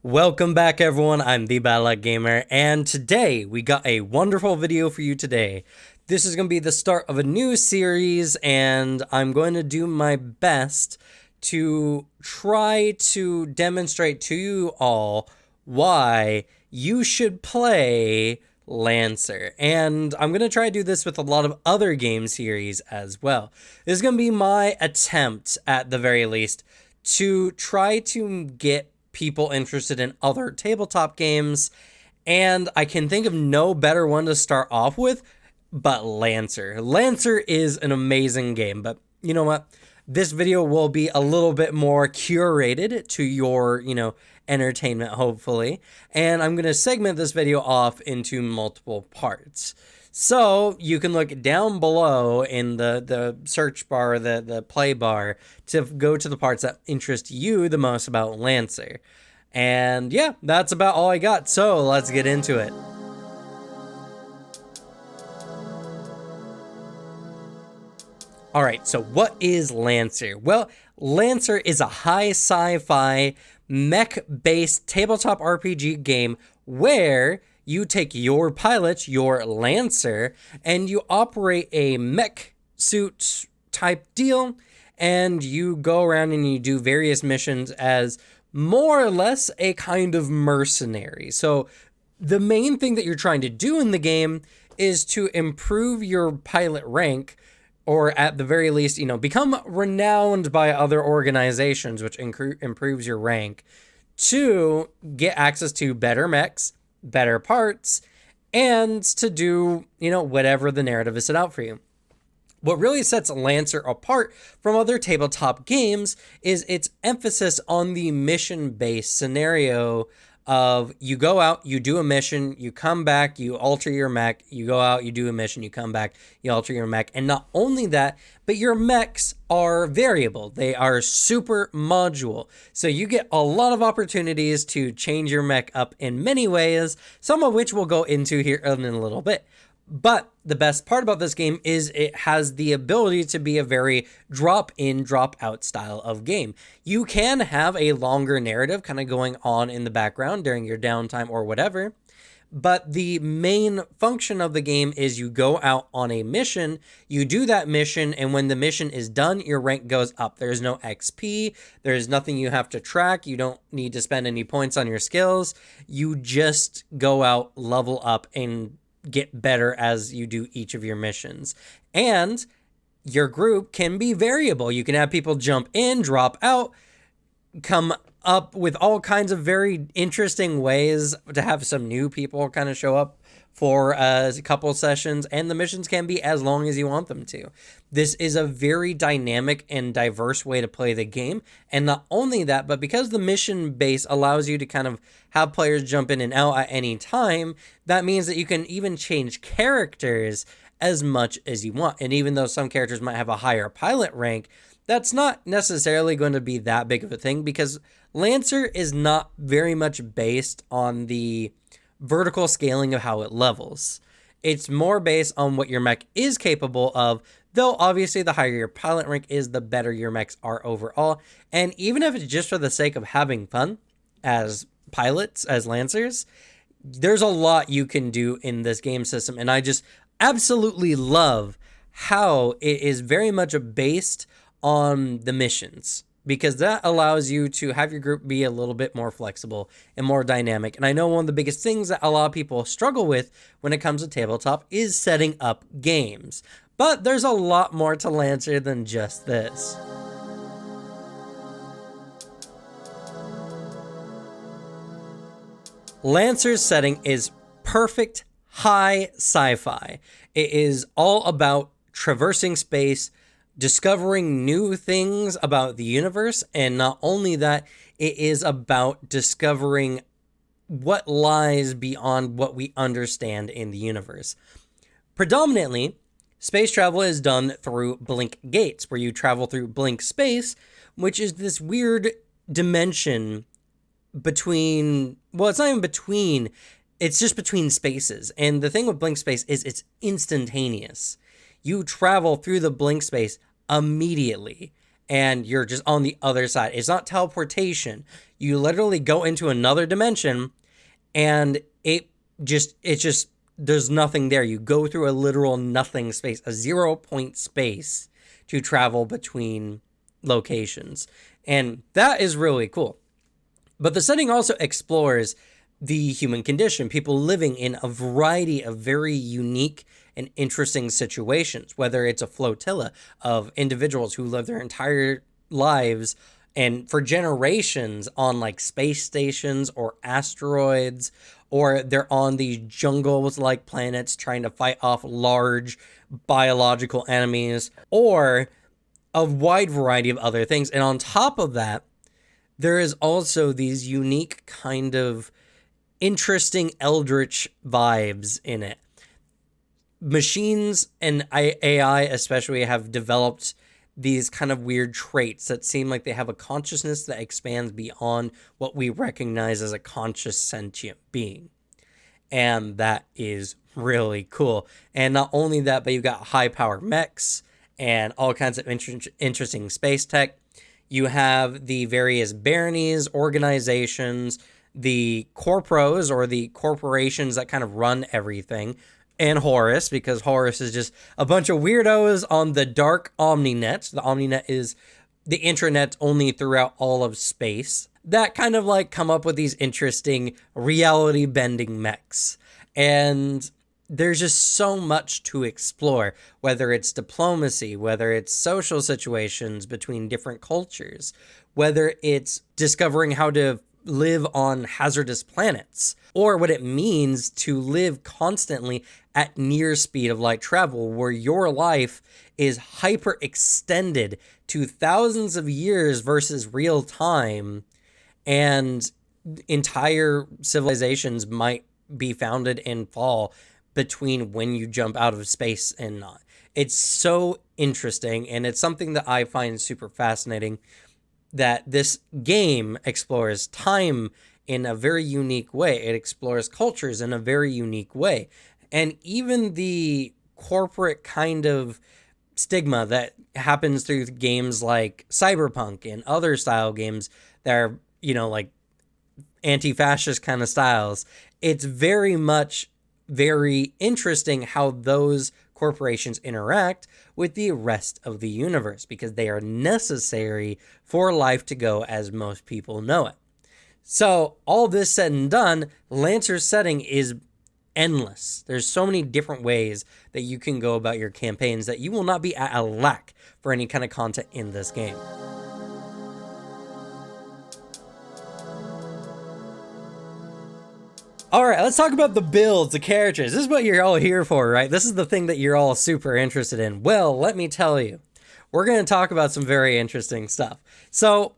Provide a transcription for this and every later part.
Welcome back, everyone. I'm the Bad Luck Gamer, and today we got a wonderful video for you today. This is going to be the start of a new series, and I'm going to do my best to try to demonstrate to you all why you should play Lancer. And I'm going to try to do this with a lot of other game series as well. This is going to be my attempt, at the very least, to try to get people interested in other tabletop games, and I can think of no better one to start off with but Lancer. Lancer is an amazing game, but you know what? This video will be a little bit more curated to your, entertainment, hopefully, and I'm going to segment this video off into multiple parts. So you can look down below in the search bar, the play bar, to go to the parts that interest you the most about Lancer. And yeah, that's about all I got. So let's get into it. All right, so what is Lancer? Well, Lancer is a high sci-fi mech-based tabletop RPG game where you take your pilot, your Lancer, and you operate a mech suit type deal, and you go around and you do various missions as more or less a kind of mercenary. So the main thing that you're trying to do in the game is to improve your pilot rank, or at the very least, become renowned by other organizations, which improves your rank, to get access to better mechs, better parts, and to do, whatever the narrative is set out for you. What really sets Lancer apart from other tabletop games is its emphasis on the mission-based scenario of you go out, you do a mission, you come back, you alter your mech, you go out, you do a mission, you come back, you alter your mech. And not only that, but your mechs are variable. They are super modular. So you get a lot of opportunities to change your mech up in many ways, some of which we'll go into here in a little bit. But the best part about this game is it has the ability to be a very drop-in, drop-out style of game. You can have a longer narrative kind of going on in the background during your downtime or whatever, but the main function of the game is you go out on a mission, you do that mission, and when the mission is done, your rank goes up. There's no XP, there's nothing you have to track, you don't need to spend any points on your skills, you just go out, level up, and get better as you do each of your missions. And your group can be variable. You can have people jump in, drop out, come up with all kinds of very interesting ways to have some new people kind of show up for a couple sessions, and the missions can be as long as you want them to. This is a very dynamic and diverse way to play the game, and not only that, but because the mission base allows you to kind of have players jump in and out at any time, that means that you can even change characters as much as you want. And even though some characters might have a higher pilot rank, that's not necessarily going to be that big of a thing, because Lancer is not very much based on the vertical scaling of how it levels. It's more based on what your mech is capable of, though obviously the higher your pilot rank is, the better your mechs are overall. And even if it's just for the sake of having fun as pilots, as Lancers, there's a lot you can do in this game system, and I just absolutely love how it is very much based on the missions, because that allows you to have your group be a little bit more flexible and more dynamic. And I know one of the biggest things that a lot of people struggle with when it comes to tabletop is setting up games. But there's a lot more to Lancer than just this. Lancer's setting is perfect high sci-fi. It is all about traversing space, discovering new things about the universe, and not only that, it is about discovering what lies beyond what we understand in the universe. Predominantly, space travel is done through blink gates, where you travel through blink space, which is this weird dimension between, well, it's not even between, it's just between spaces. And the thing with blink space is it's instantaneous. You travel through the blink space immediately, and you're just on the other side. It's not teleportation. You literally go into another dimension, and it's just there's nothing there. You go through a literal nothing space, a 0 point space to travel between locations. And that is really cool. But the setting also explores the human condition, people living in a variety of very unique and interesting situations, whether it's a flotilla of individuals who live their entire lives and for generations on like space stations or asteroids, or they're on these jungles like planets trying to fight off large biological enemies, or a wide variety of other things. And on top of that, there is also these unique kind of interesting eldritch vibes in it. Machines and AI especially have developed these kind of weird traits that seem like they have a consciousness that expands beyond what we recognize as a conscious sentient being. And that is really cool. And not only that, but you've got high power mechs and all kinds of interesting space tech. You have the various baronies, organizations, the corporos, or the corporations that kind of run everything, and Horus, because Horus is just a bunch of weirdos on the dark Omninet. The Omninet is the intranet only throughout all of space that kind of like come up with these interesting reality bending mechs. And there's just so much to explore, whether it's diplomacy, whether it's social situations between different cultures, whether it's discovering how to live on hazardous planets, or what it means to live constantly at near speed of light travel, where your life is hyper extended to thousands of years versus real time, and entire civilizations might be founded and fall between when you jump out of space and not. It's so interesting, and it's something that I find super fascinating, that this game explores time in a very unique way. It explores cultures in a very unique way. And even the corporate kind of stigma that happens through games like Cyberpunk and other style games that are, like anti-fascist kind of styles, it's very much very interesting how those corporations interact with the rest of the universe, because they are necessary for life to go as most people know it. So all this said and done, Lancer's setting is endless. There's so many different ways that you can go about your campaigns that you will not be at a lack for any kind of content in this game. All right, let's talk about the builds, the characters. This is what you're all here for, right? This is the thing that you're all super interested in. Well, let me tell you, we're going to talk about some very interesting stuff. So,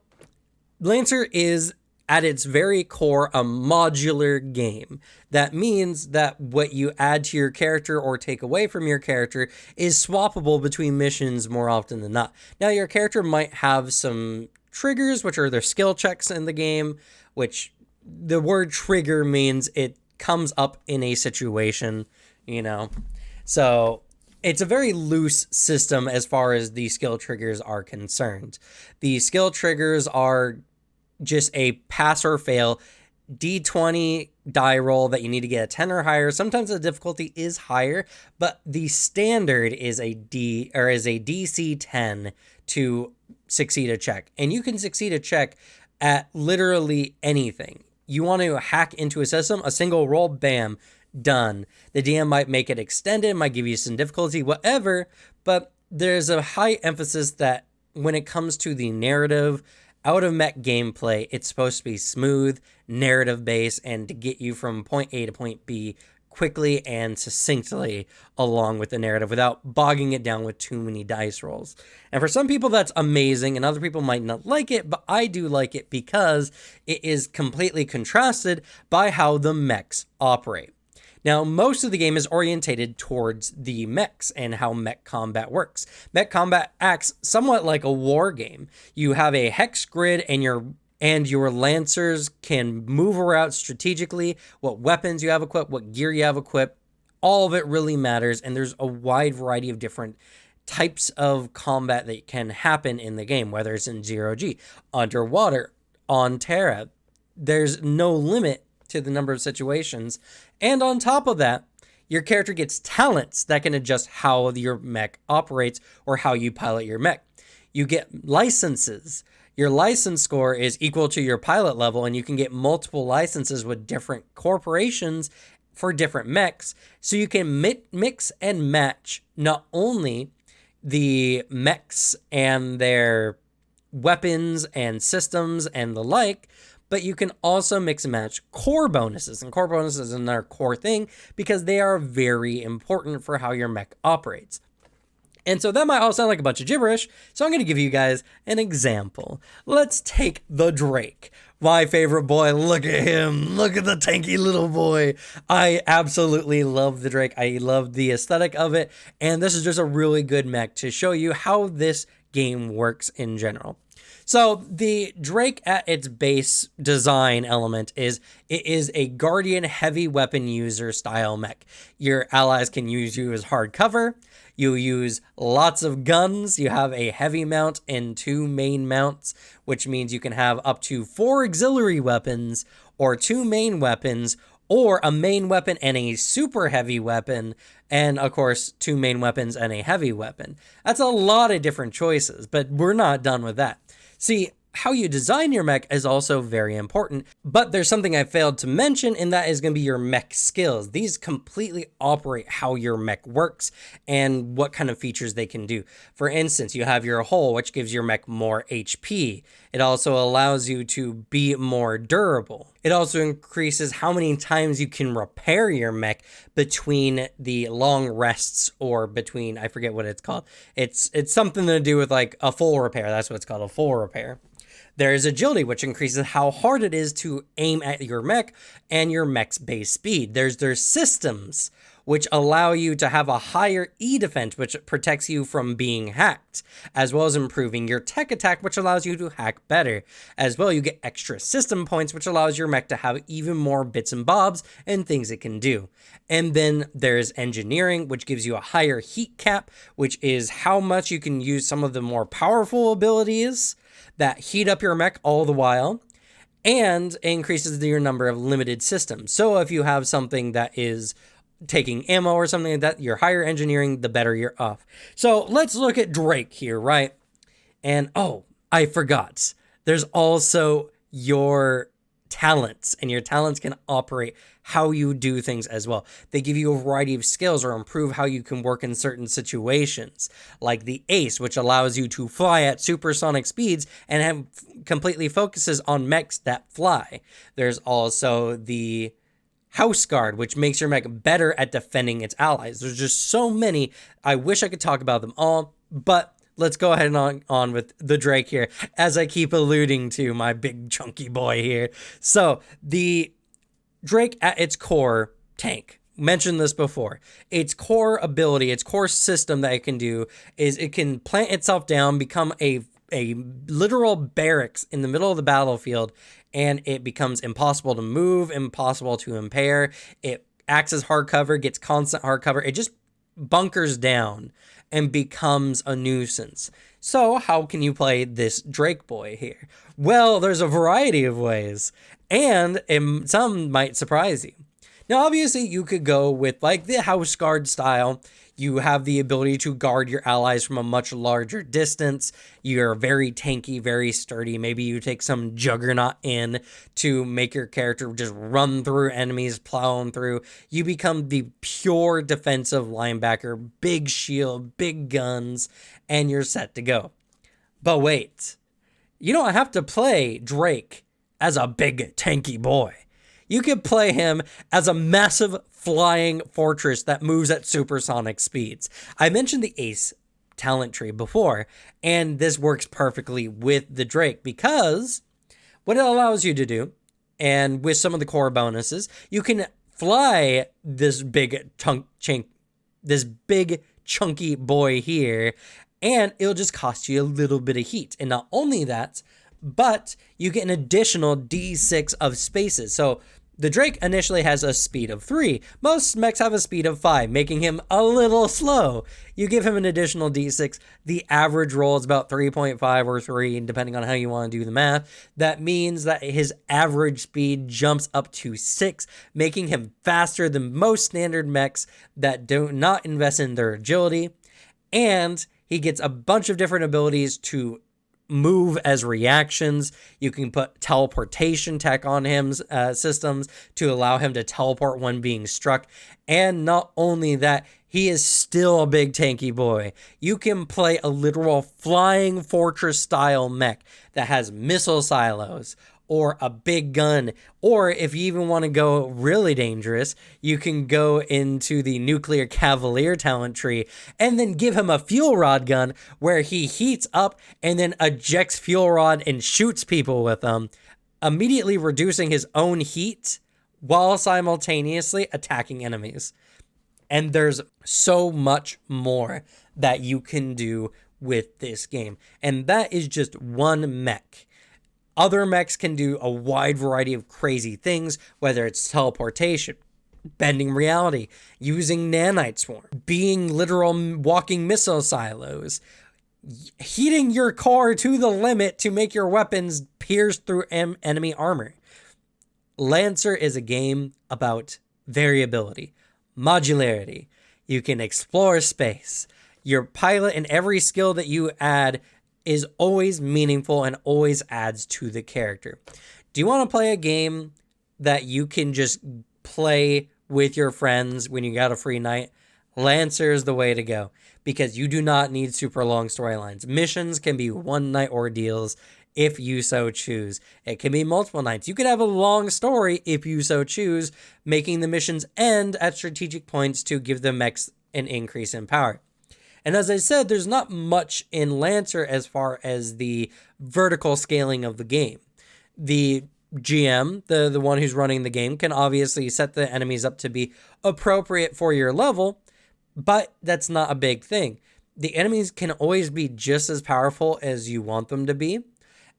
Lancer is, at its very core, a modular game. That means that what you add to your character or take away from your character is swappable between missions more often than not. Now, your character might have some triggers, which are their skill checks in the game, which the word trigger means it comes up in a situation, So it's a very loose system as far as the skill triggers are concerned. The skill triggers are just a pass or fail D20 die roll that you need to get a 10 or higher. Sometimes the difficulty is higher, but the standard is a DC 10 to succeed a check. And you can succeed a check at literally anything. You want to hack into a system, a single roll, bam, done. The DM might make it extended, might give you some difficulty, whatever, but there's a high emphasis that when it comes to the narrative, out of mech gameplay, it's supposed to be smooth, narrative based, and to get you from point A to point B quickly and succinctly along with the narrative without bogging it down with too many dice rolls. And for some people that's amazing, and other people might not like it, but I do like it because it is completely contrasted by how the mechs operate. Now, most of the game is orientated towards the mechs and how mech combat works. Mech combat acts somewhat like a war game. You have a hex grid, and your Lancers can move around strategically, what weapons you have equipped, what gear you have equipped. All of it really matters, and there's a wide variety of different types of combat that can happen in the game, whether it's in zero G, underwater, on Terra. There's no limit to the number of situations. And on top of that, your character gets talents that can adjust how your mech operates or how you pilot your mech. You get licenses. Your license score is equal to your pilot level, and you can get multiple licenses with different corporations for different mechs. So you can mix and match not only the mechs and their weapons and systems and the like, but you can also mix and match core bonuses. And core bonuses is another core thing because they are very important for how your mech operates. And so that might all sound like a bunch of gibberish, so I'm going to give you guys an example. Let's take the Drake. My favorite boy, look at him. Look at the tanky little boy. I absolutely love the Drake. I love the aesthetic of it, and this is just a really good mech to show you how this game works in general. So the Drake at its base design element is it is a Guardian heavy weapon user style mech. Your allies can use you as hard cover. You use lots of guns. You have a heavy mount and 2 main mounts, which means you can have up to 4 auxiliary weapons or 2 main weapons, or a main weapon and a super heavy weapon, and of course 2 main weapons and a heavy weapon. That's a lot of different choices, but we're not done with that. See, how you design your mech is also very important, but there's something I failed to mention, and that is going to be your mech skills. These completely operate how your mech works and what kind of features they can do. For instance, you have your hull, which gives your mech more HP. It also allows you to be more durable. It also increases how many times you can repair your mech between the long rests, or between, I forget what it's called. It's something to do with like a full repair. That's what it's called, a full repair. There is agility, which increases how hard it is to aim at your mech and your mech's base speed. There's systems, which allow you to have a higher E defense, which protects you from being hacked, as well as improving your tech attack, which allows you to hack better. As well, you get extra system points, which allows your mech to have even more bits and bobs and things it can do. And then there's engineering, which gives you a higher heat cap, which is how much you can use some of the more powerful abilities that heat up your mech all the while, and increases your number of limited systems. So if you have something that is taking ammo or something like that, your higher engineering, the better you're off. So let's look at Drake here, right? And oh, I forgot. There's also your talents, and your talents can operate how you do things as well. They give you a variety of skills or improve how you can work in certain situations, like the Ace, which allows you to fly at supersonic speeds and completely focuses on mechs that fly. There's also the House Guard, which makes your mech better at defending its allies. There's just so many. I wish I could talk about them all, but let's go ahead and on with the Drake here, as I keep alluding to my big chunky boy here. So the Drake at its core, tank. Mentioned this before. Its core ability, its core system that it can do is it can plant itself down, become a literal barracks in the middle of the battlefield, and it becomes impossible to move, impossible to impair. It acts as hard cover, gets constant hard cover. It just bunkers down and becomes a nuisance. So how can you play this Drake boy here? Well, there's a variety of ways, and some might surprise you. Now, obviously, you could go with like the House Guard style. You have the ability to guard your allies from a much larger distance. You're very tanky, very sturdy. Maybe you take some Juggernaut in to make your character just run through enemies, plow them through. You become the pure defensive linebacker, big shield, big guns, and you're set to go. But wait, you don't have to play Drake as a big tanky boy. You could play him as a massive flying fortress that moves at supersonic speeds. I mentioned the Ace talent tree before, and this works perfectly with the Drake because what it allows you to do, and with some of the core bonuses, you can fly this big chunky boy here, and it'll just cost you a little bit of heat. And not only that, but you get an additional D6 of spaces. So The Drake initially has a speed of 3. Most mechs have a speed of 5, making him a little slow. You give him an additional d6. The average roll is about 3.5 or 3, depending on how you want to do the math. That means that his average speed jumps up to 6, making him faster than most standard mechs that do not invest in their agility. And he gets a bunch of different abilities to move as reactions. You can put teleportation tech on him, systems to allow him to teleport when being struck. And not only that, he is still a big tanky boy. You can play a literal flying fortress style mech that has missile silos or a big gun, or if you even want to go really dangerous, you can go into the nuclear cavalier talent tree and then give him a fuel rod gun where he heats up and then ejects fuel rod and shoots people with them, immediately reducing his own heat while simultaneously attacking enemies. And there's so much more that you can do with this game, and that is just one mech. Other mechs can do a wide variety of crazy things, whether it's teleportation, bending reality, using nanite swarm, being literal walking missile silos, heating your core to the limit to make your weapons pierce through enemy armor. Lancer is a game about variability, modularity. You can explore space. Your pilot and every skill that you add is always meaningful and always adds to the character. Do you want to play a game that you can just play with your friends when you got a free night? Lancer is the way to go, because you do not need super long storylines. Missions can be one night ordeals if you so choose. It can be multiple nights. You could have a long story if you so choose, making the missions end at strategic points to give the mechs an increase in power. And as I said, there's not much in Lancer as far as the vertical scaling of the game. The GM, the one who's running the game, can obviously set the enemies up to be appropriate for your level, but that's not a big thing. The enemies can always be just as powerful as you want them to be,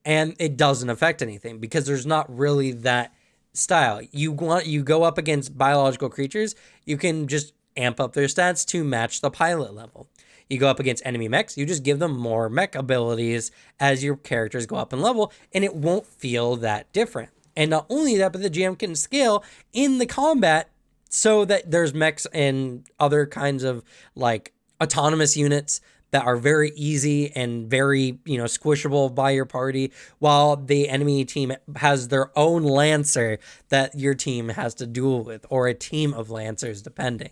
and it doesn't affect anything because there's not really that style. You go up against biological creatures, you can just amp up their stats to match the pilot level. You go up against enemy mechs, you just give them more mech abilities as your characters go up in level, and it won't feel that different. And not only that, but the GM can scale in the combat so that there's mechs and other kinds of like autonomous units that are very easy and very, squishable by your party, while the enemy team has their own Lancer that your team has to duel with, or a team of Lancers, depending.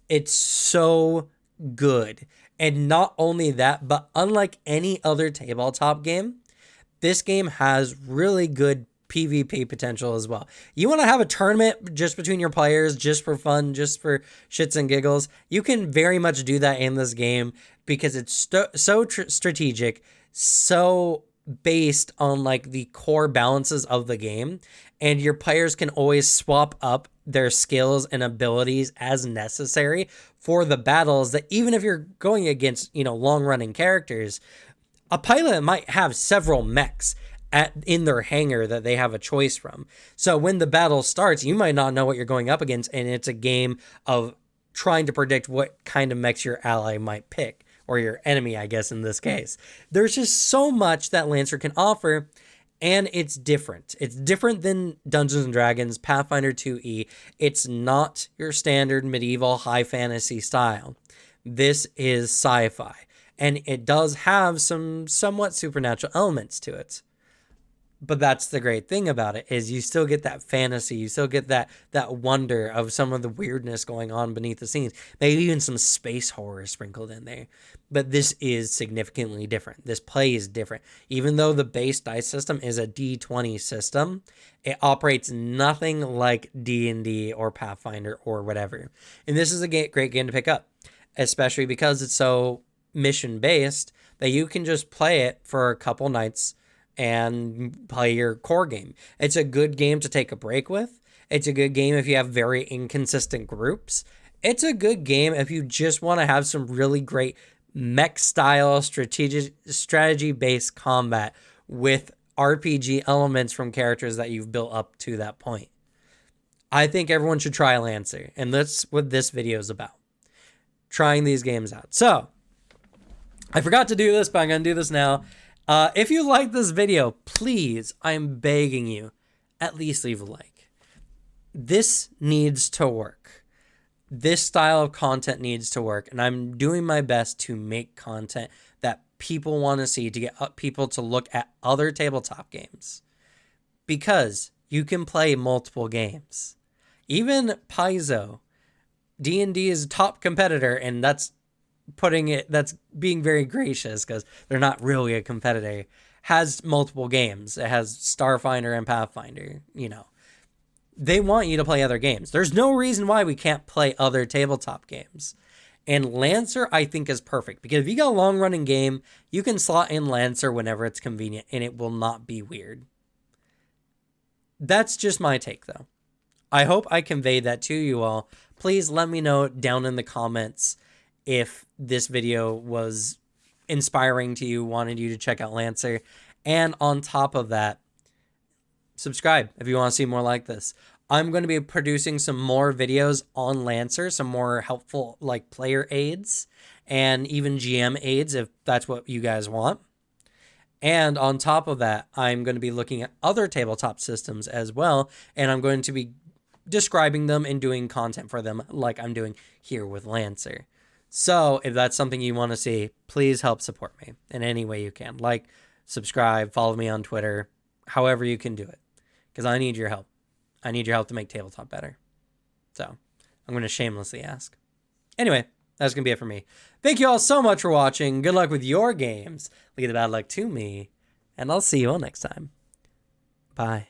It's so good. And not only that, but unlike any other tabletop game, this game has really good PvP potential as well. You want to have a tournament just between your players, just for fun, just for shits and giggles, you can very much do that in this game because it's so strategic, so based on like the core balances of the game, and your players can always swap up their skills and abilities as necessary for the battles, that even if you're going against, long running characters, a pilot might have several mechs in their hangar that they have a choice from. So when the battle starts, you might not know what you're going up against, and it's a game of trying to predict what kind of mechs your ally might pick, or your enemy, I guess, in this case. There's just so much that Lancer can offer, and it's different. It's different than Dungeons & Dragons, Pathfinder 2e. It's not your standard medieval high fantasy style. This is sci-fi, and it does have some somewhat supernatural elements to it. But that's the great thing about it, is you still get that fantasy, you still get that wonder of some of the weirdness going on beneath the scenes, maybe even some space horror sprinkled in there. But this is significantly different. This play is different. Even though the base dice system is a D20 system, it operates nothing like D&D or Pathfinder or whatever. And this is a great game to pick up, especially because it's so mission-based that you can just play it for a couple nights and play your core game. It's a good game to take a break with. It's a good game if you have very inconsistent groups. It's a good game if you just want to have some really great mech style strategy based combat with RPG elements from characters that you've built up to that point. I think everyone should try Lancer, and that's what this video is about. Trying these games out. So, I forgot to do this, but I'm going to do this now. If you like this video, please, I'm begging you, at least leave a like. This needs to work. This style of content needs to work, and I'm doing my best to make content that people want to see, to get people to look at other tabletop games. Because you can play multiple games. Even Paizo, D&D is a top competitor, and that's being very gracious because they're not really a competitor, has multiple games. It has Starfinder and Pathfinder, you know. They want you to play other games. There's no reason why we can't play other tabletop games. And Lancer, I think, is perfect because if you got a long-running game, you can slot in Lancer whenever it's convenient, and it will not be weird. That's just my take, though. I hope I conveyed that to you all. Please let me know down in the comments if this video was inspiring to you, wanted you to check out Lancer. And on top of that, subscribe if you want to see more like this. I'm going to be producing some more videos on Lancer, some more helpful like player aids and even GM aids if that's what you guys want. And on top of that, I'm going to be looking at other tabletop systems as well, and I'm going to be describing them and doing content for them like I'm doing here with Lancer. So if that's something you want to see, please help support me in any way you can. Like, subscribe, follow me on Twitter, however you can do it, because I need your help. I need your help to make tabletop better. So I'm going to shamelessly ask. Anyway, that's going to be it for me. Thank you all so much for watching. Good luck with your games. Leave the bad luck to me. And I'll see you all next time. Bye.